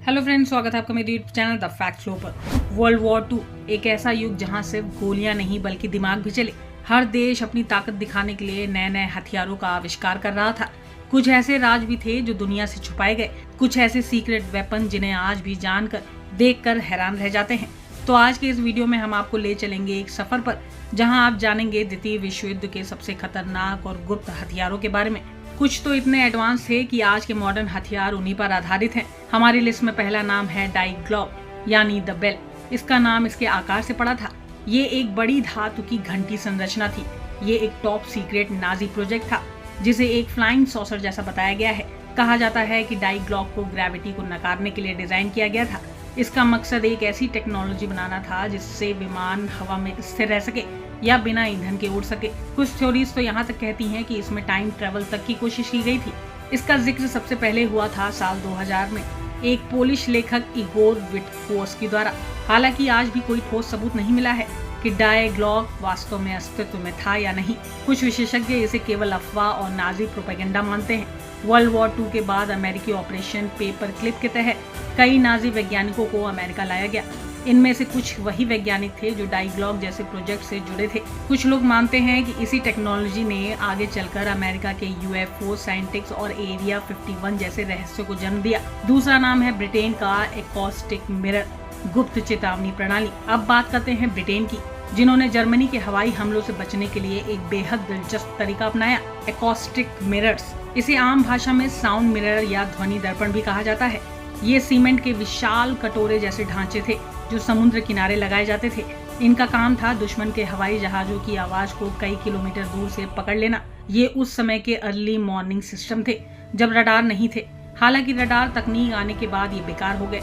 Hello friends, स्वागत है आपका मेरे YouTube channel the fact flow पर। वर्ल्ड वॉर 2 एक ऐसा युग जहां सिर्फ गोलियां नहीं बल्कि दिमाग भी चले। हर देश अपनी ताकत दिखाने के लिए नए नए हथियारों का आविष्कार कर रहा था। कुछ ऐसे राज भी थे जो दुनिया से छुपाए गए, कुछ ऐसे सीक्रेट वेपन जिन्हें आज भी जानकर देखकर हैरान रह जाते हैं। तो आज के इस वीडियो में हम आपको ले चलेंगे एक सफर पर, जहां आप जानेंगे द्वितीय विश्व युद्ध के सबसे खतरनाक और गुप्त हथियारों के बारे में। कुछ तो इतने एडवांस थे कि आज के मॉडर्न हथियार उन्हीं पर आधारित हैं। हमारी लिस्ट में पहला नाम है डाई ग्लॉक यानी द बेल। इसका नाम इसके आकार से पड़ा था। ये एक बड़ी धातु की घंटी संरचना थी। ये एक टॉप सीक्रेट नाजी प्रोजेक्ट था जिसे एक फ्लाइंग सॉसर जैसा बताया गया है। कहा जाता है कि डाई ग्लॉक को ग्रेविटी को नकारने के लिए डिजाइन किया गया था। इसका मकसद एक ऐसी टेक्नोलॉजी बनाना था जिससे विमान हवा में स्थिर रह सके या बिना ईंधन के उड़ सके। कुछ थ्योरीज तो यहाँ तक कहती हैं कि इसमें टाइम ट्रेवल तक की कोशिश की गई थी। इसका जिक्र सबसे पहले हुआ था साल 2000 में एक पोलिश लेखक इगोर विटकोव्स्की द्वारा। हालांकि आज भी कोई ठोस सबूत नहीं मिला है कि डाई ग्लॉक वास्तव में अस्तित्व में था या नहीं। कुछ विशेषज्ञ इसे केवल अफवाह और नाजी प्रोपेगेंडा मानते हैं। वर्ल्ड वॉर 2 के बाद अमेरिकी ऑपरेशन पेपर क्लिप के तहत कई नाजी वैज्ञानिकों को अमेरिका लाया गया। इनमें से कुछ वही वैज्ञानिक थे जो डाई ग्लॉक जैसे प्रोजेक्ट से जुड़े थे। कुछ लोग मानते हैं कि इसी टेक्नोलॉजी ने आगे चलकर अमेरिका के यूएफओ साइंटिस्ट और एरिया 51 जैसे रहस्यों को जन्म दिया। दूसरा नाम है ब्रिटेन का एकॉस्टिक मिरर, गुप्त चेतावनी प्रणाली। अब बात करते हैं ब्रिटेन की, जिन्होंने जर्मनी के हवाई हमलों से बचने के लिए एक बेहद दिलचस्प तरीका अपनाया, एकॉस्टिक मिरर्स। इसे आम भाषा में साउंड मिरर या ध्वनि दर्पण भी कहा जाता है। ये सीमेंट के विशाल कटोरे जैसे ढांचे थे जो समुद्र किनारे लगाए जाते थे। इनका काम था दुश्मन के हवाई जहाजों की आवाज को कई किलोमीटर दूर से पकड़ लेना। ये उस समय के अर्ली मॉर्निंग सिस्टम थे जब रडार नहीं थे। हालांकि रडार तकनीक आने के बाद ये बेकार हो गए,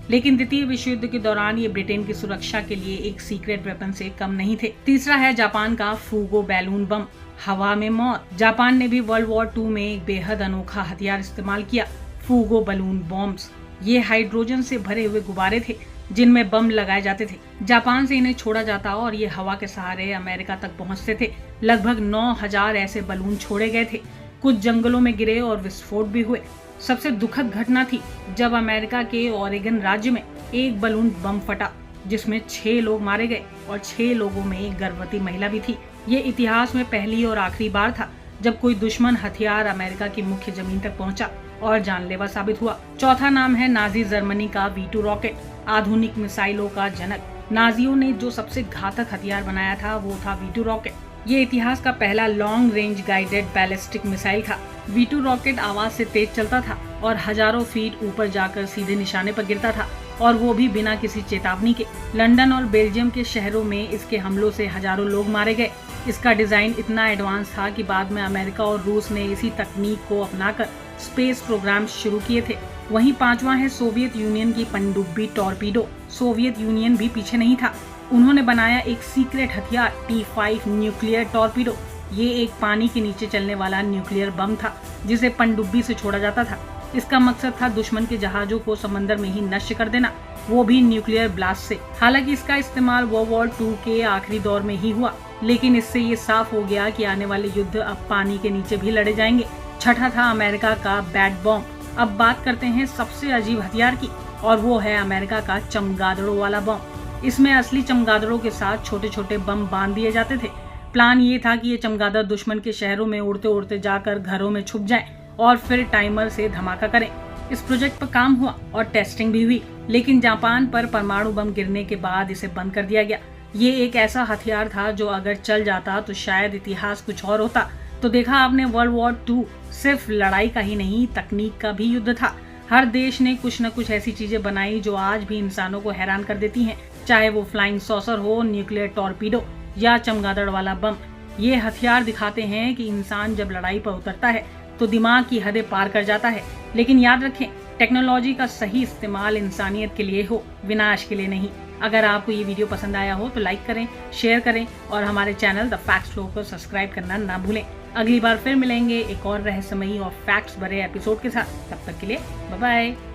लेकिन द्वितीय विश्व युद्ध के दौरान ये ब्रिटेन की सुरक्षा के लिए एक सीक्रेट वेपन से कम नहीं थे। तीसरा है जापान का फूगो बैलून बम, हवा में मौत। जापान ने भी वर्ल्ड वॉर 2 में एक बेहद अनोखा हथियार इस्तेमाल किया, फूगो बलून बॉम्ब्स। ये हाइड्रोजन से भरे हुए गुब्बारे थे जिनमें बम लगाए जाते थे। जापान से इन्हें छोड़ा जाता और ये हवा के सहारे अमेरिका तक पहुंचते थे। लगभग 9000 ऐसे बलून छोड़े गए थे। कुछ जंगलों में गिरे और विस्फोट भी हुए। सबसे दुखद घटना थी जब अमेरिका के ओरेगन राज्य में एक बलून बम फटा जिसमें 6 लोग मारे गए और 6 लोगों में एक गर्भवती महिला भी थी। ये इतिहास में पहली और आखिरी बार था जब कोई दुश्मन हथियार अमेरिका की मुख्य जमीन तक पहुंचा और जानलेवा साबित हुआ। चौथा नाम है नाजी जर्मनी का V2 रॉकेट, आधुनिक मिसाइलों का जनक। नाजियों ने जो सबसे घातक हथियार बनाया था वो था V2 रॉकेट। ये इतिहास का पहला long range guided ballistic missile था। V2 रॉकेट आवाज से तेज चलता था और हजारों फीट ऊपर जाकर सीधे निशाने पर गिरता था, और वो भी बिना किसी चेतावनी के। लंदन और बेल्जियम के शहरों में इसके हमलों से हजारों लोग मारे गए। इसका डिजाइन इतना एडवांस था कि बाद में अमेरिका और रूस ने इसी तकनीक को अपनाकर स्पेस प्रोग्राम शुरू किए थे। वहीं पांचवा है सोवियत यूनियन की पनडुब्बी टॉर्पीडो। सोवियत यूनियन भी पीछे नहीं था। उन्होंने बनाया एक सीक्रेट हथियार T5 न्यूक्लियर टॉर्पीडो। ये एक पानी के नीचे चलने वाला न्यूक्लियर बम था जिसे पनडुब्बी से छोड़ा जाता था। इसका मकसद था दुश्मन के जहाजों को समंदर में ही नष्ट कर देना, वो भी न्यूक्लियर ब्लास्ट से। हालांकि इसका इस्तेमाल वर्ल्ड वॉर 2 के आखिरी दौर में ही हुआ, लेकिन इससे ये साफ हो गया कि आने वाले युद्ध अब पानी के नीचे भी लड़े जाएंगे। छठा था अमेरिका का बैट बॉम्ब। अब बात करते हैं सबसे अजीब हथियार की, और वो है अमेरिका का चमगादड़ों वाला बम। इसमें असली चमगादड़ों के साथ छोटे छोटे बम बांध दिए जाते थे। प्लान ये था कि ये चमगादड़ दुश्मन के शहरों में उड़ते उड़ते जाकर घरों में छुप जाएं और फिर टाइमर से धमाका करें। इस प्रोजेक्ट पर काम हुआ और टेस्टिंग भी हुई, लेकिन जापान पर परमाणु बम गिरने के बाद इसे बंद कर दिया गया। ये एक ऐसा हथियार था जो अगर चल जाता तो शायद इतिहास कुछ और होता। तो देखा आपने, वर्ल्ड वॉर 2 सिर्फ लड़ाई का ही नहीं, तकनीक का भी युद्ध था। हर देश ने कुछ न कुछ ऐसी चीजें बनाई जो आज भी इंसानों को हैरान कर देती हैं, चाहे वो फ्लाइंग सॉसर हो, न्यूक्लियर टॉर्पीडो या चमगादड़ वाला बम। ये हथियार दिखाते हैं कि इंसान जब लड़ाई पर उतरता है तो दिमाग की हदें पार कर जाता है। लेकिन याद रखें, टेक्नोलॉजी का सही इस्तेमाल इंसानियत के लिए हो, विनाश के लिए नहीं। अगर आपको ये वीडियो पसंद आया हो तो लाइक करें, शेयर करें और हमारे चैनल द फैक्ट फ्लो को सब्सक्राइब करना ना भूलें। अगली बार फिर मिलेंगे एक और रहस्यमयी और फैक्ट्स भरे एपिसोड के साथ। तब तक के लिए बाय बाय।